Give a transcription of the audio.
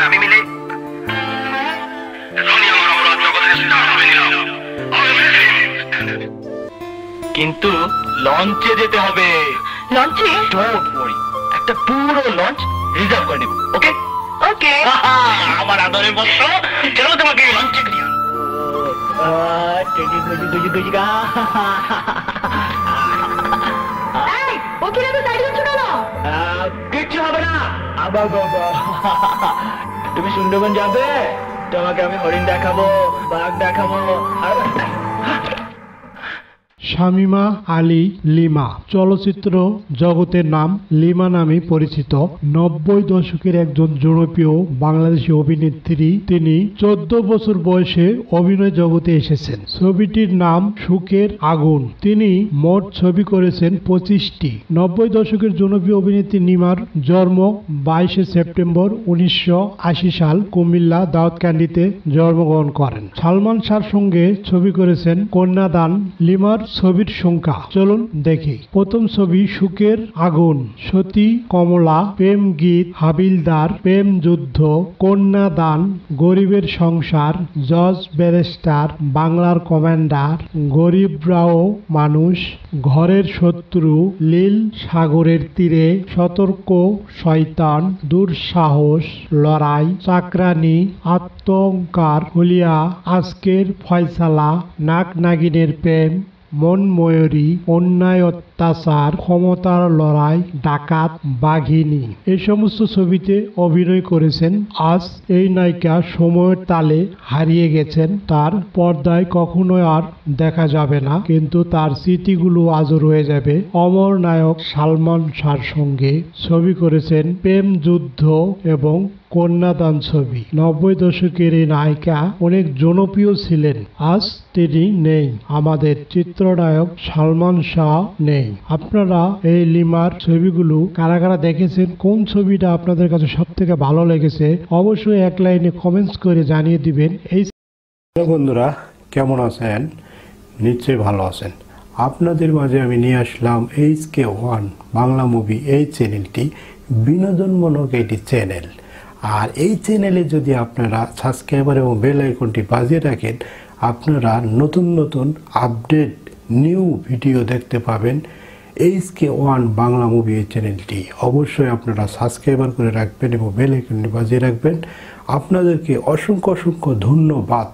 আমি মিলে এখনই আমরা জগতের স্টার হয়ে গেলাম। কিন্তু লঞ্চে যেতে হবে। লঞ্চে? ডোন্ট ওয়ারি, একটা পুরো লঞ্চ রিজার্ভ করে নেব। ওকে ওকে। আমার আদরের বৎস, চলো তোমাকে লঞ্চে নিয়ে কিচ্ছু হবে না। আবার বাবা, তুমি সুন্দরবন যাবে? তোমাকে আমি হরিণ দেখাবো, বাঘ দেখাবো। শামীমা আলী লিমা চলচ্চিত্র জগতের নাম লিমা নামে পরিচিত ৯০ দশকের একজন জনপ্রিয় বাংলাদেশি অভিনেত্রী। তিনি ১৪ বছর বয়সে অভিনয় জগতে এসেছেন। ছবিটির নাম সুখের আগুন। তিনি মোট ছবি করেছেন ২৫টি। ৯০ দশকের জনপ্রিয় অভিনেত্রী লিমার জন্ম ২২ সেপ্টেম্বর ১৯৮০ সাল কুমিল্লা দাউদকান্দিতে জন্মগ্রহণ করেন। সালমান শাহর সঙ্গে ছবি করেছেন কন্যাদান। লিমার ছবির সংখ্যা চলুন দেখি। প্রথম ছবি সুখের আগুন, সতী কমলা, প্রেম গীত, হাবিলদার, প্রেম যুদ্ধ, কন্যাদান, গরিবের সংসার, জজ ব্যারিস্টার, বাংলার কমান্ডার, গরিবরাও মানুষ, ঘরের শত্রু, লীল সাগরের তীরে, সতর্ক শয়তান, দুঃসাহস, লড়াই, চাকরানি, আত্মঙ্কার, হুলিয়া, আজকের ফয়সালা, নাক নাগিনের প্রেম, মনময়ূরী, অন্যায় অত্যাচার, ক্ষমতার লড়াই, ডাকাত, বাঘিনী এই সমস্ত ছবিতে অভিনয় করেছেন। আজ এই নায়িকা সময়ের তালে হারিয়ে গেছেন। তার পর্দায় কখনোই আর দেখা যাবে না, কিন্তু তার স্মৃতিগুলো আজও রয়ে যাবে। অমর নায়ক সালমান শাহর সঙ্গে ছবি করেছেন প্রেম যুদ্ধ এবং কন্যাদান ছবি। ৯০ দশকের এই নায়িকা অনেক জনপ্রিয় ছিলেন। আজ তিনি নেই, আমাদের চিত্রনায়ক সালমান শাহ নেই। আপনারা এই লিমার ছবিগুলো কারা কারা দেখেছেন, কোন ছবিটা আপনাদের কাছে সব থেকে ভালো লেগেছে অবশ্যই এক লাইনে কমেন্টস করে জানিয়ে দিবেন। এই বন্ধুরা কেমন আছেন? নিশ্চয়ই ভালো আছেন। আপনাদের মাঝে আমি নিয়ে আসলাম HK1 বাংলা মুভি। এই চ্যানেলটি বিনোদনমূলক একটি চ্যানেল। আর এই চ্যানেলে যদি আপনারা সাবস্ক্রাইবার এবং বেল আইকনটি বাজিয়ে রাখেন, আপনারা নতুন নতুন আপডেট নিউ ভিডিও দেখতে পাবেন। HK1 বাংলা মুভি এই চ্যানেলটি অবশ্যই আপনারা সাবস্ক্রাইবার করে রাখবেন এবং বেল আইকনটি বাজিয়ে রাখবেন। আপনাদেরকে অসংখ্য অসংখ্য ধন্যবাদ।